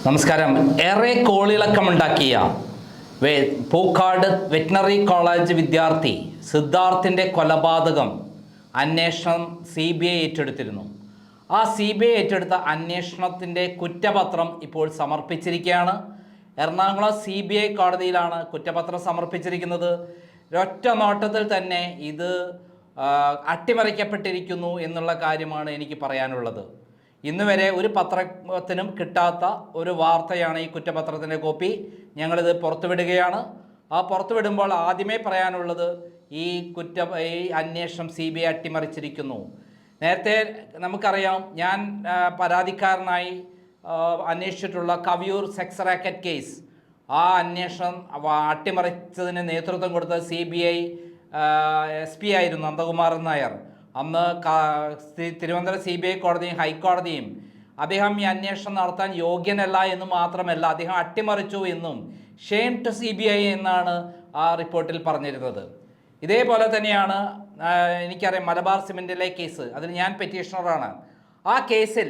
നമസ്കാരം. ഏറെ കോളിളക്കമുണ്ടാക്കിയ Pookkad veterinary college വിദ്യാർത്ഥി സിദ്ധാർത്ഥിൻ്റെ കൊലപാതകം അന്വേഷണം CBI ഏറ്റെടുത്തിരുന്നു. ആ CBI ഏറ്റെടുത്ത അന്വേഷണത്തിൻ്റെ കുറ്റപത്രം ഇപ്പോൾ സമർപ്പിച്ചിരിക്കുകയാണ്. എറണാകുളം CBI കോടതിയിലാണ് കുറ്റപത്രം സമർപ്പിച്ചിരിക്കുന്നത്. ഒറ്റ നോട്ടത്തിൽ തന്നെ ഇത് അട്ടിമറിക്കപ്പെട്ടിരിക്കുന്നു എന്നുള്ള കാര്യമാണ് എനിക്ക് പറയാനുള്ളത്. ഇന്ന് വരെ ഒരു പത്രത്തിനും കിട്ടാത്ത ഒരു വാർത്തയാണ് ഈ കുറ്റപത്രത്തിൻ്റെ കോപ്പി. ഞങ്ങളിത് പുറത്തുവിടുകയാണ്. ആ പുറത്തുവിടുമ്പോൾ ആദ്യമേ പറയാനുള്ളത് ഈ അന്വേഷണം CBI അട്ടിമറിച്ചിരിക്കുന്നു. നേരത്തെ നമുക്കറിയാം, ഞാൻ പരാതിക്കാരനായി അന്വേഷിച്ചിട്ടുള്ള കവിയൂർ സെക്സ് റാക്കറ്റ് കേസ്, ആ അന്വേഷണം അട്ടിമറിച്ചതിന് നേതൃത്വം കൊടുത്ത CBI SP ആയിരുന്നു നന്ദകുമാരൻ നായർ. അന്ന് തിരുവനന്തപുരം CBI കോടതിയും ഹൈക്കോടതിയും അദ്ദേഹം ഈ അന്വേഷണം നടത്താൻ യോഗ്യനല്ല എന്ന് മാത്രമല്ല, അദ്ദേഹം അട്ടിമറിച്ചു എന്നും ഷെയിം ടു CBI എന്നാണ് ആ റിപ്പോർട്ടിൽ പറഞ്ഞിരുന്നത്. ഇതേപോലെ തന്നെയാണ് എനിക്കറിയാം മലബാർ സിമെൻറ്റിലെ കേസ്, അതിൽ ഞാൻ പെറ്റീഷണറാണ്. ആ കേസിൽ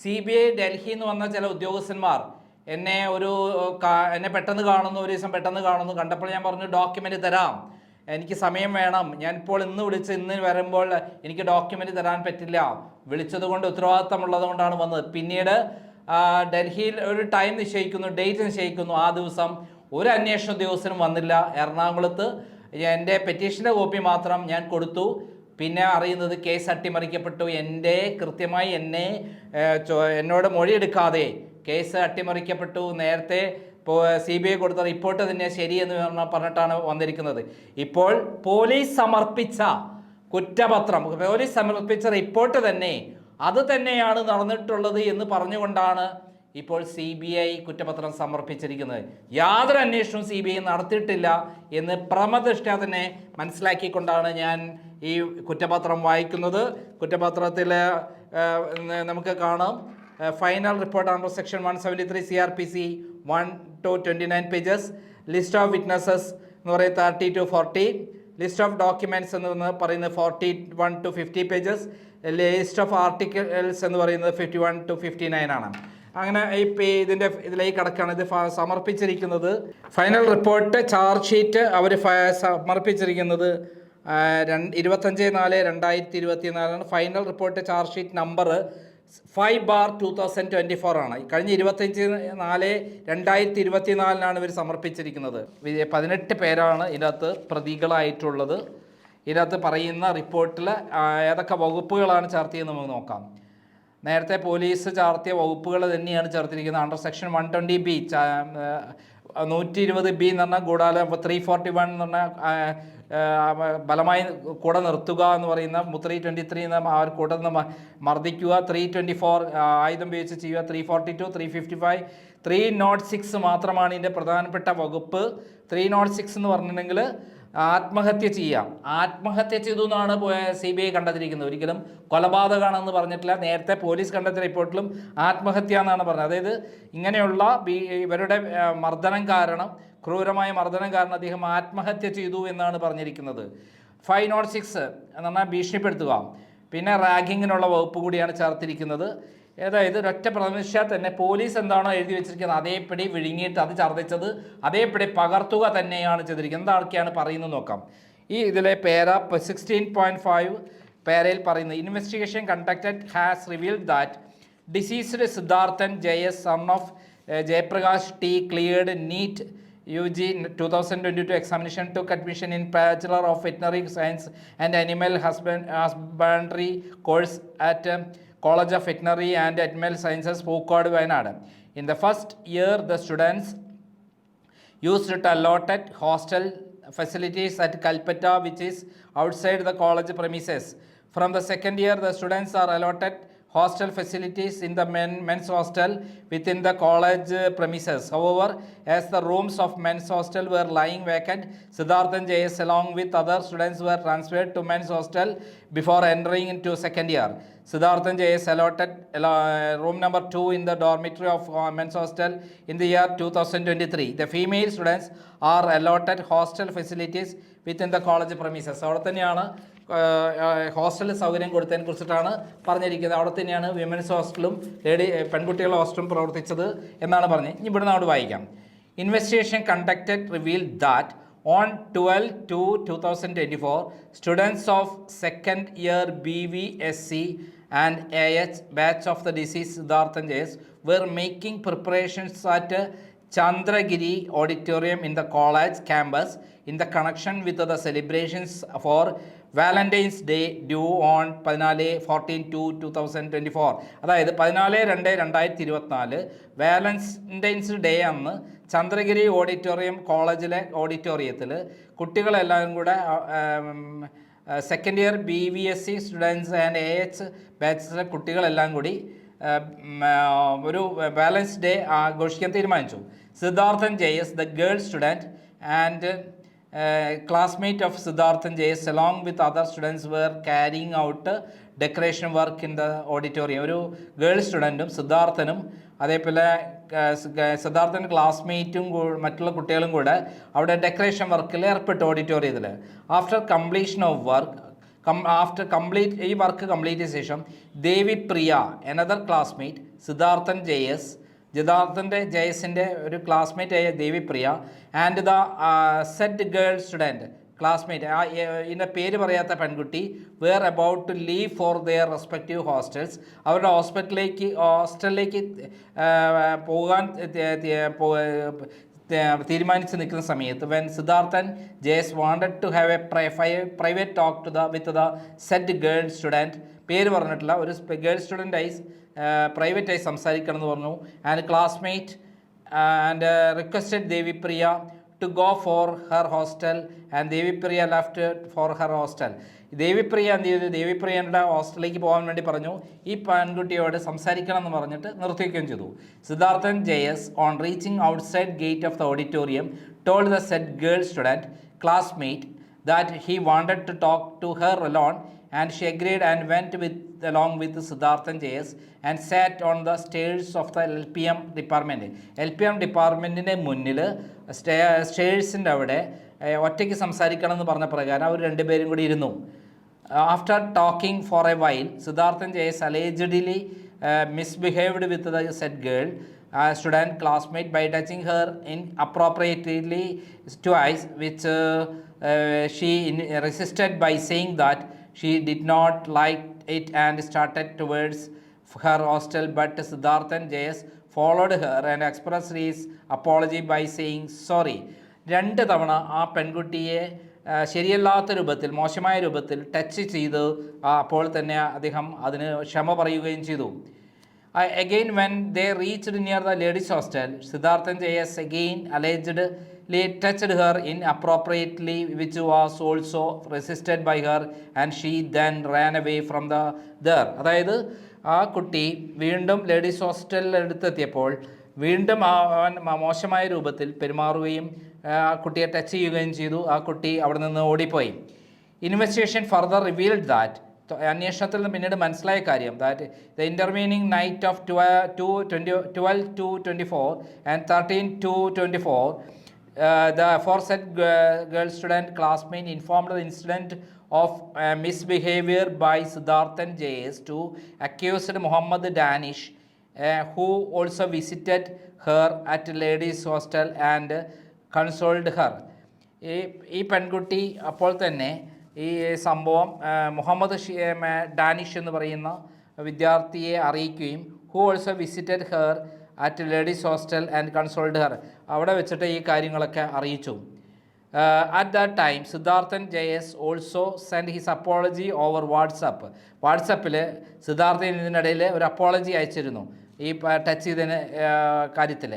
CBI ഡൽഹിയിൽ നിന്ന് വന്ന ചില ഉദ്യോഗസ്ഥന്മാർ എന്നെ പെട്ടെന്ന് കാണുന്നു, ഒരു ദിവസം പെട്ടെന്ന് കാണുന്നു. കണ്ടപ്പോൾ ഞാൻ പറഞ്ഞു, ഡോക്യുമെൻ്റ് തരാം, എനിക്ക് സമയം വേണം, ഞാനിപ്പോൾ ഇന്ന് വരുമ്പോൾ എനിക്ക് ഡോക്യുമെൻ്റ് തരാൻ പറ്റില്ല, വിളിച്ചതുകൊണ്ട് ഉത്തരവാദിത്തമുള്ളത് കൊണ്ടാണ് വന്നത്. പിന്നീട് ഡൽഹിയിൽ ഒരു ടൈം നിശ്ചയിക്കുന്നു, ഡേറ്റ് നിശ്ചയിക്കുന്നു. ആ ദിവസം ഒരു അന്വേഷണ ഉദ്യോഗസ്ഥനും വന്നില്ല. എറണാകുളത്ത് എൻ്റെ പെറ്റീഷൻ്റെ കോപ്പി മാത്രം ഞാൻ കൊടുത്തു. പിന്നെ അറിയുന്നത് കേസ് അട്ടിമറിക്കപ്പെട്ടു. കൃത്യമായി എന്നോട് മൊഴിയെടുക്കാതെ കേസ് അട്ടിമറിക്കപ്പെട്ടു. നേരത്തെ CBI കൊടുത്ത റിപ്പോർട്ട് തന്നെ ശരിയെന്ന് പറഞ്ഞിട്ടാണ് വന്നിരിക്കുന്നത്. ഇപ്പോൾ പോലീസ് സമർപ്പിച്ച റിപ്പോർട്ട് തന്നെ അത് തന്നെയാണ് നടന്നിട്ടുള്ളത് എന്ന് പറഞ്ഞുകൊണ്ടാണ് ഇപ്പോൾ CBI കുറ്റപത്രം സമർപ്പിച്ചിരിക്കുന്നത്. യാതൊരു അന്വേഷണവും CBI നടത്തിയിട്ടില്ല എന്ന് പ്രമദൃഷ്ട്യാ തന്നെ മനസ്സിലാക്കിക്കൊണ്ടാണ് ഞാൻ ഈ കുറ്റപത്രം വായിക്കുന്നത്. കുറ്റപത്രത്തിൽ നമുക്ക് കാണാം, final report under section 173 CRPC 1 to 29 pages, list of witnesses എന്ന് പറയുന്നത് 30 to 40, ലിസ്റ്റ് ഓഫ് ഡോക്യുമെൻറ്റ്സ് എന്ന് പറയുന്നത് 41 to 50 pages, list of articles എന്ന് പറയുന്നത് 51 to 59 ആണ്. അങ്ങനെ ഇതിലേക്ക് കിടക്കുകയാണ്. ഇത് സമർപ്പിച്ചിരിക്കുന്നത് ഫൈനൽ റിപ്പോർട്ട് ചാർജ് ഷീറ്റ് അവർ സമർപ്പിച്ചിരിക്കുന്നത് 25/4/2024 final report charge sheet number 5/2024 ആണ്. കഴിഞ്ഞ 25/4/2024 ഇവർ സമർപ്പിച്ചിരിക്കുന്നത്. 18 പേരാണ് ഇതിനകത്ത് പ്രതികളായിട്ടുള്ളത്. ഇതിനകത്ത് പറയുന്ന റിപ്പോർട്ടിൽ ഏതൊക്കെ വകുപ്പുകളാണ് ചേർത്തിയെന്ന് നമുക്ക് നോക്കാം. നേരത്തെ പോലീസ് ചാർത്തിയ വകുപ്പുകൾ തന്നെയാണ് ചേർത്തിരിക്കുന്നത്. അണ്ടർ സെക്ഷൻ 120B 120B എന്ന് പറഞ്ഞാൽ ഗൂഢാലോചന, 341 എന്ന് പറഞ്ഞാൽ ബലമായി കൂടെ നിർത്തുക എന്ന് പറയുന്ന, 323 എന്ന് ആ ഒരു കൂടെ നിന്ന് മർദ്ദിക്കുക, 324 ആയുധം ഉപയോഗിച്ച് ചെയ്യുക, 342 355 306 മാത്രമാണ് ഇതിൻ്റെ പ്രധാനപ്പെട്ട വകുപ്പ്. 306 എന്ന് പറഞ്ഞിട്ടുണ്ടെങ്കിൽ ആത്മഹത്യ ചെയ്യാം. ആത്മഹത്യ ചെയ്തു എന്നാണ് CBI കണ്ടെത്തിയിരിക്കുന്നത്. ഒരിക്കലും കൊലപാതകമാണെന്ന് പറഞ്ഞിട്ടില്ല. നേരത്തെ പോലീസ് കണ്ടെത്തിയ റിപ്പോർട്ടിലും ആത്മഹത്യ എന്നാണ് പറഞ്ഞത്. അതായത് ഇങ്ങനെയുള്ള ഇവരുടെ ക്രൂരമായ മർദ്ദനം കാരണം അദ്ദേഹം ആത്മഹത്യ ചെയ്തു എന്നാണ് പറഞ്ഞിരിക്കുന്നത്. 506 എന്ന് പറഞ്ഞാൽ ഭീഷണിപ്പെടുത്തുക. പിന്നെ റാഗിങ്ങിനുള്ള വകുപ്പ് കൂടിയാണ് ചേർത്തിരിക്കുന്നത്. അതായത് ഒരൊറ്റ പ്രതീക്ഷ തന്നെ പോലീസ് എന്താണോ എഴുതി വെച്ചിരിക്കുന്നത് അതേപടി വിഴുങ്ങിയിട്ട് അത് ഛർദ്ദിച്ചത് അതേപടി പകർത്തുക തന്നെയാണ് ചെയ്തിരിക്കുന്നത്. എന്തൊക്കെയാണ് പറയുന്നത് നോക്കാം. ഇതിലെ പേര 16.5 പേരയിൽ പറയുന്നത്, investigation conducted has revealed that diseased Siddharthan JS son of Jayaprakash T cleared NEET UG 2022 examination, took admission in Bachelor of Veterinary Science and Animal Husbandry course at College of Veterinary and Animal Sciences, Pookad, Wayanad. In the first year, the students used allotted hostel facilities at Kalpetta, which is outside the college premises. From the second year, the students are allotted hostel facilities in the men's hostel within the college premises. However, as the rooms of men's hostel were lying vacant, Siddharthan JS along with other students were transferred to men's hostel before entering into second year. Siddharthan JS allotted room number 2 in the dormitory of men's hostel in the year 2023. The female students are allotted hostel facilities within the college premises. അവിടെ തന്നെയാണ് hostel സൗകര്യം കൊടുത്തതിനെ കുറിച്ചിട്ടാണ് പറഞ്ഞിരിക്കുന്നത്. അവിടെ തന്നെയാണ് women's ഹോസ്റ്റലും പെൺകുട്ടികളുടെ ഹോസ്റ്റലും പ്രവർത്തിച്ചത് എന്നാണ് പറഞ്ഞത്. ഇനി ഇവിടുന്ന് അവിടെ വായിക്കാം. Investigation conducted revealed that on 12/2/2024, students of second year BVSC and AH batch of the deceased Siddharthan JS were making preparations at Chandragiri Auditorium in the college campus in the connection with the celebrations for Valentine's Day due on 14/14/2024. അതായത് 14/2/2024 Valentine's day അന്ന് Chandragiri auditorium കോളേജിലെ ഓഡിറ്റോറിയത്തിൽ കുട്ടികളെല്ലാം കൂടെ second year BVSC students and AH ബാച്ചിലെ കുട്ടികളെല്ലാം കൂടി ഒരു വാലൻസ് day ആഘോഷിക്കാൻ തീരുമാനിച്ചു. Siddharthan JS, the girl student and classmate of Siddharthan JS along with other students were carrying out decoration work in the auditorium. ഒരു ഗേൾ സ്റ്റുഡൻറ്റും സിദ്ധാർത്ഥനും അതേപോലെ സിദ്ധാർത്ഥൻ്റെ ക്ലാസ്മേറ്റും മറ്റുള്ള കുട്ടികളും കൂടെ അവിടെ ഡെക്കറേഷൻ വർക്കിൽ ഏർപ്പെട്ടു ഓഡിറ്റോറിയത്തിൽ. ആഫ്റ്റർ കംപ്ലീഷൻ ഓഫ് വർക്ക് ഈ വർക്ക് കംപ്ലീറ്റ് ചെയ്ത ശേഷം ദേവിപ്രിയ അനദർ ക്ലാസ്മേറ്റ് സിദ്ധാർത്ഥൻ സിദ്ധാർത്ഥൻ്റെ JSൻ്റെ ഒരു ക്ലാസ്മേറ്റ് ആയ Devipriya and the said girl student classmate ഇതിൻ്റെ പേര് പറയാത്ത പെൺകുട്ടി were about to leave for their respective hostels. അവരുടെ ഹോസ്റ്റലിലേക്ക് പോകാൻ തീരുമാനിച്ച് നിൽക്കുന്ന സമയത്ത് when Siddharthan JS wanted to have a private talk with the said girl student, പേര് പറഞ്ഞിട്ടില്ല, ഒരു ഗേൾ സ്റ്റുഡൻ്റായി പ്രൈവറ്റായി സംസാരിക്കണം എന്ന് പറഞ്ഞു. And classmate and requested Devipriya to go for her hostel and Devipriya left for her hostel. Devipriya എന്ത് ചെയ്തു? ദേവിപ്രിയയുടെ ഹോസ്റ്റലിലേക്ക് പോകാൻ വേണ്ടി പറഞ്ഞു. ഈ പെൺകുട്ടിയോട് സംസാരിക്കണം എന്ന് പറഞ്ഞിട്ട് നിർത്തിവെക്കുകയും ചെയ്തു. Siddharthan JS on reaching outside gate of the auditorium told the said girl student classmate that he wanted to talk to her alone, and she agreed and went along with Siddharthan JS and sat on the stairs of the LPM department. LPM ഡിപ്പാർട്ട്മെൻറ്റിൻ്റെ മുന്നിൽ സ്റ്റേഴ്സിൻ്റെ അവിടെ ഒറ്റയ്ക്ക് സംസാരിക്കണം എന്ന് പറഞ്ഞ പ്രകാരം അവർ രണ്ടുപേരും കൂടി ഇരുന്നു. After talking four A while Siddharthan JS allegedly misbehaved with the said girl student classmate by touching her inappropriately twice, which she resisted by saying that she did not like it and started towards her hostel, but Siddharthan JS followed her and expressed his apology by saying sorry. 2 തവണ ആ പെൺകുട്ടിയെ ശരിയല്ലാത്ത രൂപത്തിൽ, മോശമായ രൂപത്തിൽ touch ചെയ്ത് അപ്പോൾ തന്നെ അദ്ദേഹം അതിന് ക്ഷമ പറയുകയും ചെയ്തു. Again, when they reached near the ladies' hostel, Siddharthan JS again allegedly touched her inappropriately, which was also resisted by her, and she then ran away from there. അതായത് ആ കുട്ടി വീണ്ടും ലേഡീസ് ഹോസ്റ്റലിൽ അടുത്തെത്തിയപ്പോൾ വീണ്ടും അവൻ മോശമായ രൂപത്തിൽ പെരുമാറുകയും ആ കുട്ടിയെ ടച്ച് ചെയ്യുകയും ചെയ്തു. ആ കുട്ടി അവിടെ നിന്ന് ഓടിപ്പോയി. ഇൻവെസ്റ്റിഗേഷൻ ഫർദർ റിവീൽഡ് ദാറ്റ്, അന്വേഷണത്തിൽ നിന്ന് പിന്നീട് മനസ്സിലായ കാര്യം, that the intervening knight of 12/2/24 and 13/2/24 the aforesaid girl student classmate informed the incident of misbehavior by Siddharthan JS to accused Muhammad Danish, who also visited her at ladies hostel and consoled her. ഈ പെൺകുട്ടി അപ്പോൾ തന്നെ ഈ സംഭവം Muhammad Danish എന്ന് പറയുന്ന വിദ്യാർത്ഥിയെ അറിയിക്കുകയും who also visited her at ladies hostel and consoled her, അവിടെ വെച്ചിട്ട് ഈ കാര്യങ്ങളൊക്കെ അറിയിച്ചു. At that time Siddharthan JS also send his apology over വാട്സപ്പിൽ സിദ്ധാർത്ഥൻ ഇതിനിടയിൽ ഒരു അപ്പോളജി അയച്ചിരുന്നു ഈ ടച്ച് ചെയ്തതിന് കാര്യത്തിൽ.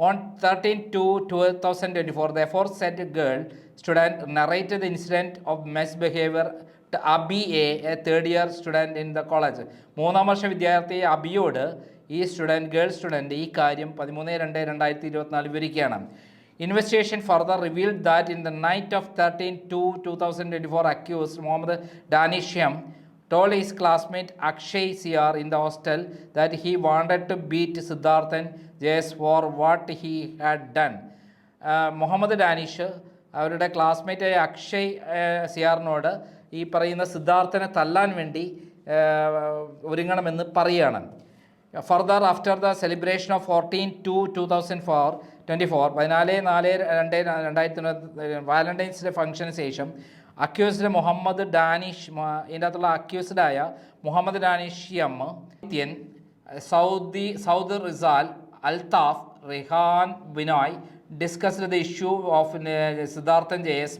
On 13/2/2024, the aforesaid girl student narrated the incident of misbehavior to Abi A third year student in the college. 3ാം വർഷ വിദ്യാർത്ഥി അബിയോട് ഈ ഗേൾ സ്റ്റുഡൻറ്റ് ഈ കാര്യം 13/2/2024 വിവരിക്കുകയാണ്. Investigation further revealed that in the night of 13/2/2024, accused Muhammad Danisham told his classmate Akshay CR in the hostel that he wanted to beat Siddharthan JS for what he had done. Muhammad Danish അവരുടെ ക്ലാസ്മേറ്റായ അക്ഷയ് സിയാറിനോട് ഈ പറയുന്ന സിദ്ധാർത്ഥനെ തല്ലാൻ വേണ്ടി ഒരുങ്ങണമെന്ന് പറയുകയാണ്. Further after the celebration of 14/2/2024 14/4/2024 Valentine's day ഫംഗ്ഷന് ശേഷം അക്യൂസ്ഡ് മുഹമ്മദ് ഡാനിഷ് ഇതിൻ്റെ അകത്തുള്ള അക്യൂസ്ഡായ Muhammad Danish M, Saud Rizal, Althaf, Rihan Binoy discussed the issue of Siddharthan J.S.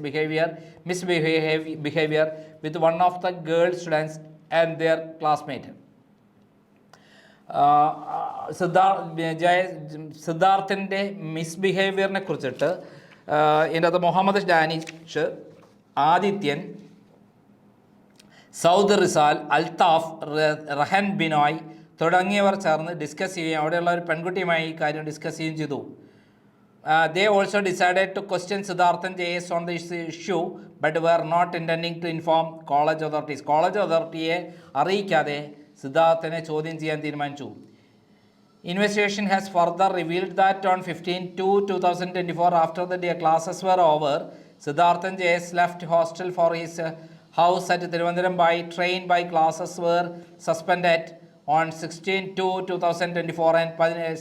misbehavior with one of the girl students and their classmate. സിദ്ധാർത്ഥൻ്റെ മിസ്ബിഹേവിയറിനെ കുറിച്ചിട്ട് ഇതിനകത്ത് മുഹമ്മദ് ഡാനിഷ്, ആദിത്യൻ, സൗദ് റിസാൽ, അൽതാഫ്, റഹൻ ബിനോയ് തുടങ്ങിയവർ ചേർന്ന് ഡിസ്കസ് ചെയ്യുകയും അവിടെയുള്ള ഒരു പെൺകുട്ടിയുമായി ഈ കാര്യം ഡിസ്കസ് ചെയ്യുകയും ചെയ്തു. They also decided to question Siddharthan J.S. on this issue but were not intending to inform college authorities. College അതോറിറ്റിയെ അറിയിക്കാതെ സിദ്ധാർത്ഥനെ ചോദ്യം ചെയ്യാൻ തീരുമാനിച്ചു. Investigation has further revealed that on 15/2/2024, after the classes were over, Siddharthan J.S. left hostel for his house at Thiruvananthapuram by train. By classes were suspended on 16/2/2024 and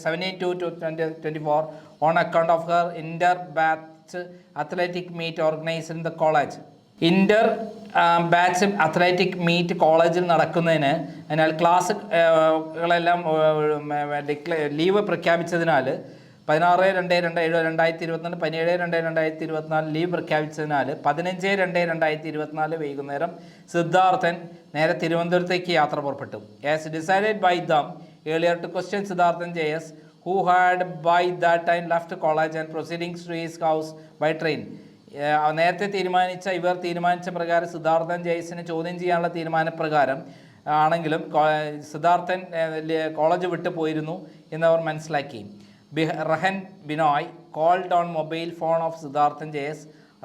17/2/2024 on account of her inter-batch athletic meet organized in the college. Batch athletic meet കോളേജിൽ നടക്കുന്നതിന് അതിനാൽ ക്ലാസ്സുകളെല്ലാം leave പ്രഖ്യാപിച്ചതിനാൽ 16/2/2024 17/2/2024 leave പ്രഖ്യാപിച്ചതിനാൽ 15/2/2024 വൈകുന്നേരം സിദ്ധാർത്ഥൻ നേരെ തിരുവനന്തപുരത്തേക്ക് യാത്ര പുറപ്പെട്ടു. As decided by them earlier to question Siddharthan JS, who had by that time left college and proceeding to his house by train. നേരത്തെ തീരുമാനിച്ച പ്രകാരം സിദ്ധാർത്ഥൻ ജയ്സിനെ ചോദ്യം ചെയ്യാനുള്ള തീരുമാനപ്രകാരം ആണെങ്കിലും സിദ്ധാർത്ഥൻ കോളേജ് വിട്ടു പോയിരുന്നു എന്നവർ മനസ്സിലാക്കി. റഹൻ Binoy called on mobile phone of Siddharthan JS.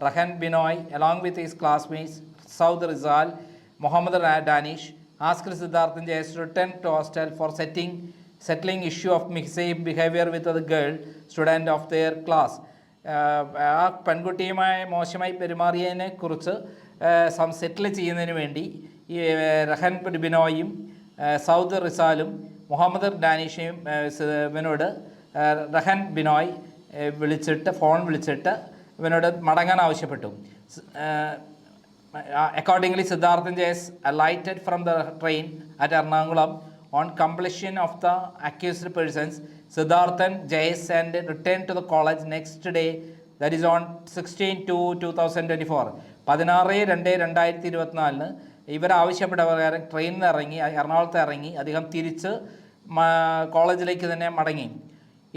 Rahan Binoy, along with his classmates Saud Rizal, Muhammad Danish, asked Siddharthan JS to return to hostel for settling issue of misbehavior with the girl student of their class. ആ പെൺകുട്ടിയുമായി മോശമായി പെരുമാറിയതിനെ കുറിച്ച് സെറ്റിൽ ചെയ്യുന്നതിന് വേണ്ടി ഈ റഹൻ ബിനോയും Saud റിസാലും Muhammad ഡാനിഷയും ഇവനോട് റഹൻ Binoy phone വിളിച്ചിട്ട് ഇവനോട് മടങ്ങാൻ ആവശ്യപ്പെട്ടു. Accordingly, Siddharthan JS alighted from the train at Ernakulam on completion of the accused persons. Siddharthan JS and returned to the college next day, that is on 16/2/2024. 16/2/2024 ഇവർ ആവശ്യപ്പെട്ട പ്രകാരം ട്രെയിനിൽ നിന്ന് ഇറങ്ങി എറണാകുളത്ത് ഇറങ്ങി അദ്ദേഹം തിരിച്ച് കോളേജിലേക്ക് തന്നെ മടങ്ങി.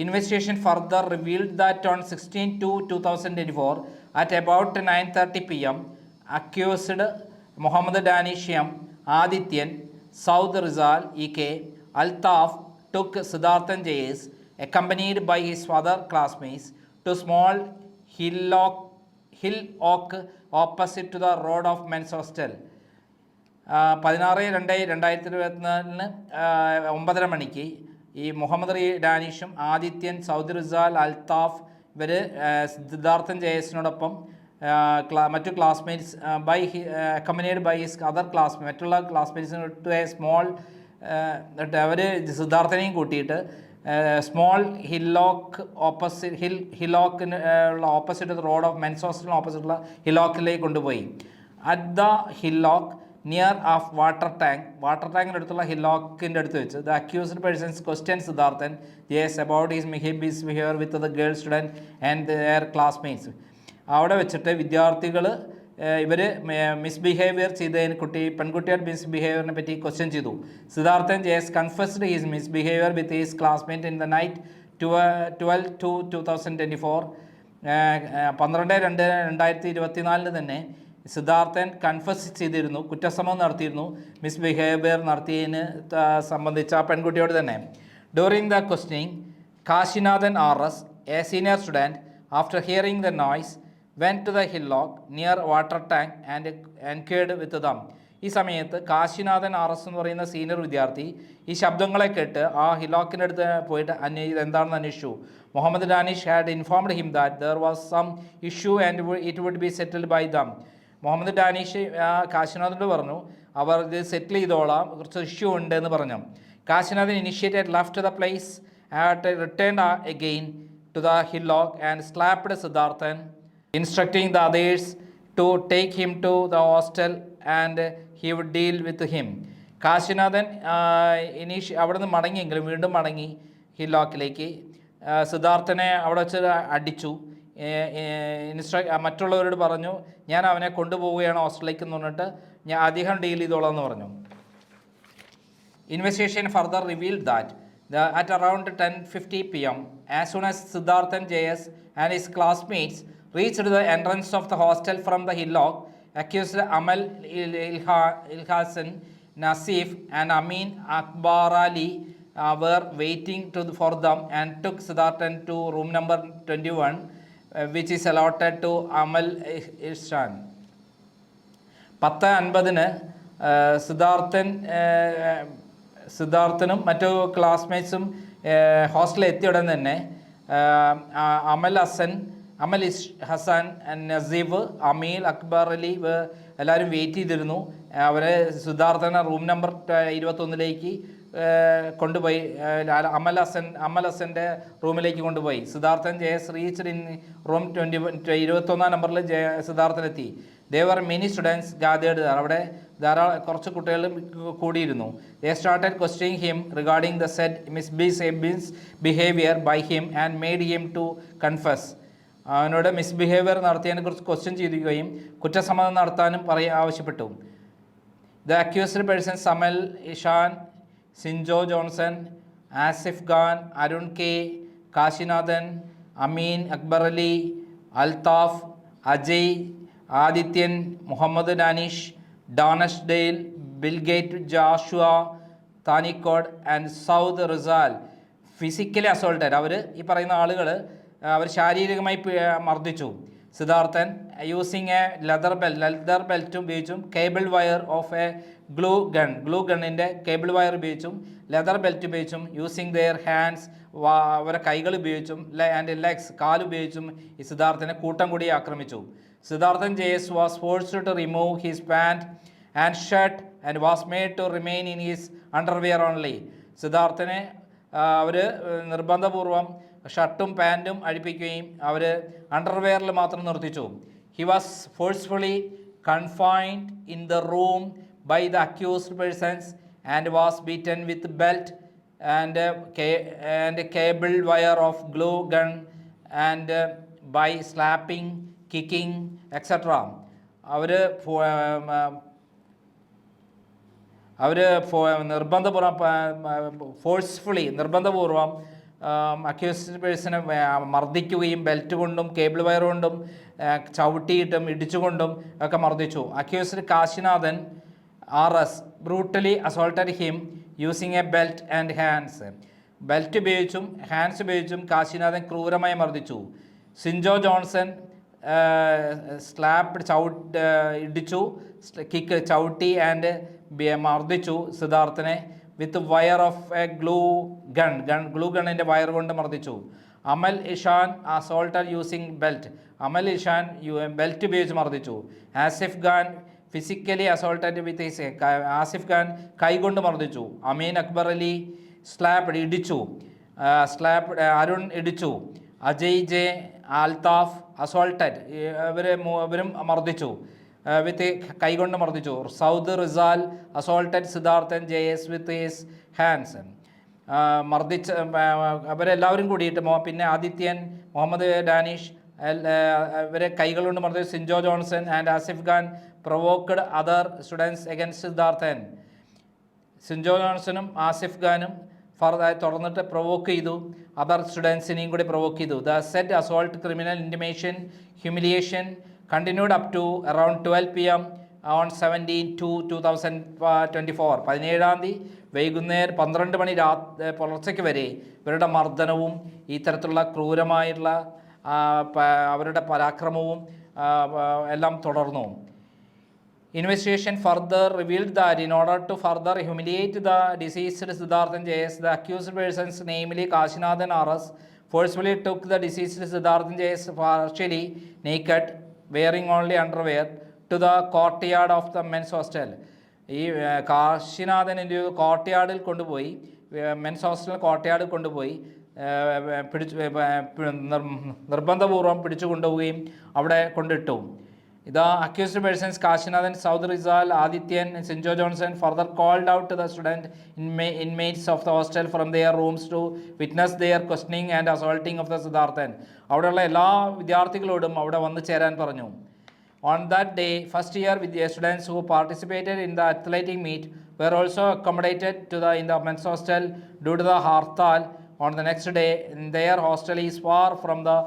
Investigation further revealed that on 16/2/2024 at about 9:30 p.m. accused Muhammad Danish M, Adityan, Saud Rizal EK, Altaf took Siddharthan JS, accompanied by his other classmates, to small hill oak opposite to the road of men's hostel. 16/2/2024 9:30 മണിക്ക് ഈ മുഹമ്മദ് ഡാനിഷും ആദിത്യൻ, സൗദ് റിസാൽ, അൽതാഫ് ഇവർ സിദ്ധാർത്ഥൻ ജയസിനോടൊപ്പം മറ്റു classmates accompanied by his other classmate മറ്റുള്ള ക്ലാസ്മേറ്റ്സിന് to a small അവർ സിദ്ധാർത്ഥനെയും കൂട്ടിയിട്ട് സ്മോൾ ഹില്ലോക്കിന് ഉള്ള ഓപ്പോസിറ്റ് റോഡ് ഓഫ് മെൻസ് ഹോസ്റ്റലിന് ഓപ്പോസിറ്റുള്ള ഹില്ലോക്കിലേക്ക് കൊണ്ടുപോയി. At the hillock near of water ടാങ്കിൻ്റെ അടുത്തുള്ള ഹില്ലോക്കിൻ്റെ അടുത്ത് വെച്ച് the accused persons question Siddharthan yes about his behaviour with the girl student and their classmates. അവിടെ വെച്ചിട്ട് വിദ്യാർത്ഥികൾ ഇവർ മിസ്ബിഹേവിയർ ചെയ്തതിന് പെൺകുട്ടിയുടെ മിസ്ബിഹേവിയറിനെ പറ്റി ക്വസ്റ്റ്യൻ ചെയ്തു. Siddharthan JS confessed his misbehaviour with his classmate in the night 12/2/2024. 12/2/2024 തന്നെ സിദ്ധാർത്ഥൻ കൺഫസ് ചെയ്തിരുന്നു, കുറ്റസമ്മതം നടത്തിയിരുന്നു മിസ്ബിഹേവിയർ നടത്തിയതിന് സംബന്ധിച്ച ആ പെൺകുട്ടിയോട് തന്നെ. During the questioning Kashinathan RS, A senior student, after hearing the noise went to the hillock near water tank and enquired with them. ഈ സമയത്ത് കാശിനാഥൻ RS എന്ന് പറയുന്ന സീനിയർ വിദ്യാർത്ഥി ഈ ശബ്ദങ്ങളെ കേട്ട് ആ ഹില്ലോക്കിൻ്റെ അടുത്ത് പോയിട്ട് എന്താണെന്ന് അന്വേഷിച്ചു. Muhammad Danish had informed him that there was some issue and it would be settled by them. Muhammad Danish കാശിനാഥിനോട് പറഞ്ഞു, അവർ ഇത് സെറ്റിൽ ചെയ്തോളാം, കുറച്ച് ഇഷ്യൂ ഉണ്ട് എന്ന് പറഞ്ഞു. Kasinathan initiated left the place at return again to the hillock and slapped Siddharthan, instructing the others to take him to the hostel and he would deal with him. Kasinathan അവിടെ നിന്ന് മടങ്ങിയെങ്കിലും വീണ്ടും മടങ്ങി ഹില്ലോക്കിലേക്ക്. സിദ്ധാർത്ഥനെ അവിടെ വെച്ച് അടിച്ചു. മറ്റുള്ളവരോട് പറഞ്ഞു, ഞാൻ അവനെ കൊണ്ടുപോവുകയാണ് ഹോസ്റ്റലിലേക്ക് എന്ന് പറഞ്ഞിട്ട് ഞാൻ അദ്ദേഹം ഡീൽ ചെയ്തോളാം എന്ന് പറഞ്ഞു. Investigation further revealed that at around 10:50 p.m., as soon as Siddharthan JS and his classmates reached the entrance of the hostel from the hillock, accused Amal Ilhasan, Nasif and Amin Akbar Ali were waiting for them and took Siddharthan to room number 21, which is allotted to Amal Ihsan. 10:50 സിദ്ധാർത്ഥനും മറ്റു ക്ലാസ്മേറ്റ്സും ഹോസ്റ്റലിൽ എത്തിയ ഉടൻ തന്നെ അമൽ ഹസൻ, നസീഫ്, അമീൽ അക്ബർ അലി എല്ലാവരും wait ചെയ്തിരുന്നു. അവരെ സിദ്ധാർത്ഥനെ room number 21 കൊണ്ടുപോയി. അമൽ ഹസൻ്റെ റൂമിലേക്ക് കൊണ്ടുപോയി. Siddharthan JS reached in room 21 നമ്പറിൽ സിദ്ധാർത്ഥനെത്തി. There many students gathered. അവിടെ കുറച്ച് കുട്ടികൾ കൂടിയിരുന്നു. They started questioning him regarding the said misbehaviours behaviour by him and made him to confess. അവനോട് മിസ്ബിഹേവിയർ നടത്തിയതിനെക്കുറിച്ച് ക്വസ്റ്റ്യൻ ചെയ്യുകയും കുറ്റസമ്മതം നടത്താനും ആവശ്യപ്പെട്ടു. The accused persons Amal Ishan, Sinjo Johnson, Asif Khan, Arun K, Kasinathan, Ameen Akbar Ali, Althaf, Ajay, Adithyan, Muhammad Danish, Danish ഡെയിൽ, ബിൽഗേറ്റ് Joshua, Thanikode and Saud Rizal physically assaulted. അവർ ഈ പറയുന്ന ആളുകൾ അവർ ശാരീരികമായി മർദ്ദിച്ചു. Siddharthan using a leather belt ഉപയോഗിച്ചും cable wire of a glue ഗണ്ണിൻ്റെ കേബിൾ വയർ ഉപയോഗിച്ചും ലെതർ ബെൽറ്റ് ഉപയോഗിച്ചും യൂസിങ് ദെയർ ഹാൻഡ്സ് അവരെ കൈകൾ ഉപയോഗിച്ചും ആൻഡ് ലെഗ്സ് കാലുപയോഗിച്ചും ഈ സിദ്ധാർത്ഥനെ കൂട്ടം കൂടി ആക്രമിച്ചു. Siddharthan JS was forced to remove his pant and shirt and was made to remain in his underwear only. സിദ്ധാർത്ഥനെ അവർ നിർബന്ധപൂർവം ഷർട്ടും പാൻറ്റും അഴിപ്പിക്കുകയും അവർ അണ്ടർവെയറിൽ മാത്രം നിർത്തിച്ചു. He was forcefully confined in the room by the accused persons and was beaten with belt and cable wire of glue gun and by slapping, kicking etcetera. അവർ നിർബന്ധപൂർവം accused പേഴ്സണെ മർദ്ദിക്കുകയും ബെൽറ്റ് കൊണ്ടും കേബിൾ വയർ കൊണ്ടും ചവിട്ടിയിട്ടും ഇടിച്ചുകൊണ്ടും ഒക്കെ മർദ്ദിച്ചു. Accused Kasinathan RS brutally assaulted him using a belt and hands. Belt ഉപയോഗിച്ചും ഹാൻഡ്സ് ഉപയോഗിച്ചും കാശിനാഥൻ ക്രൂരമായി മർദ്ദിച്ചു. സിൻജോ ജോൺസൺ സ്ലാപ്പ് ഇടിച്ചു, കിക്ക് ചവിട്ടി ആൻഡ് മർദ്ദിച്ചു സിദ്ധാർത്ഥനെ with wire of a glue ഗണ്ണിൻ്റെ വയർ കൊണ്ട് മർദ്ദിച്ചു. Amal Ishan assaulted using belt. Amal Ishan belt ഉപയോഗിച്ച് മർദ്ദിച്ചു. Asif Khan physically assaulted with his. Asif Khan കൈകൊണ്ട് മർദ്ദിച്ചു. അമീൻ അക്ബർ അലി സ്ലാപ്പ് ഇടിച്ചു. അരുൺ ഇടിച്ചു. അജയ് ജെ, അൽതാഫ് അസോൾട്ടഡ് ഇവരും മർദ്ദിച്ചു, വിത്ത് കൈകൊണ്ട് മർദ്ദിച്ചു. Saud Rizal assaulted Siddharthan JS with his hands. മർദ്ദിച്ച് അവരെല്ലാവരും കൂടിയിട്ട് പിന്നെ ആദിത്യൻ, മുഹമ്മദ് ഡാനിഷ് ഇവരെ കൈകൾ കൊണ്ട് മർദ്ദിച്ചു. Sinjo Johnson and Asif Khan provoked other students against Siddharthan. Sinjo ജോൺസണും ആസിഫ് ഖാനും തുറന്നിട്ട് പ്രൊവോക്ക് ചെയ്തു, അതർ സ്റ്റുഡൻസിനെയും കൂടി പ്രൊവോക്ക് ചെയ്തു. The said assault criminal intimidation humiliation continued up to around 12 PM on 17/2/2024. 17-ാം തീയതി വൈകുന്നേരം 12 മണി പുലർച്ചയ്ക്ക് വരെ ഇവരുടെ മർദ്ദനവും ഇത്തരത്തിലുള്ള ക്രൂരമായിട്ടുള്ള അവരുടെ പരാക്രമവും എല്ലാം തുടർന്നു. Investigation further revealed that in order to further humiliate the deceased Siddharthan JS, the accused persons, namely Kashinathan RS, forcefully took the deceased Siddharthan JS partially naked, wearing only underwear, to the courtyard of the men's hostel. ഈ കാശിനാഥൻ എന്ത് ചെയ്തു? കോർട്ട്യാർഡിൽ കൊണ്ടുപോയി, men's hostel കോർട്ട്യാർഡിൽ കൊണ്ടുപോയി നിർബന്ധപൂർവ്വം പിടിച്ചു കൊണ്ടുപോവുകയും അവിടെ കൊണ്ടിട്ടു. The accused persons Kashinathan, Saud Rizal, Adityan, and Sinjo Johnson further called out to the student inmates of the hostel from their rooms to witness their questioning and assaulting of the Siddharthan. അവിടെയുള്ള എല്ലാ വിദ്യാർത്ഥികളോടും അവിടെ വന്നു ചേരാൻ പറഞ്ഞു. On that day, first year with the students who participated in the athletic meet were also accommodated in the men's hostel due to the hartal. On the next day, their hostel is far from the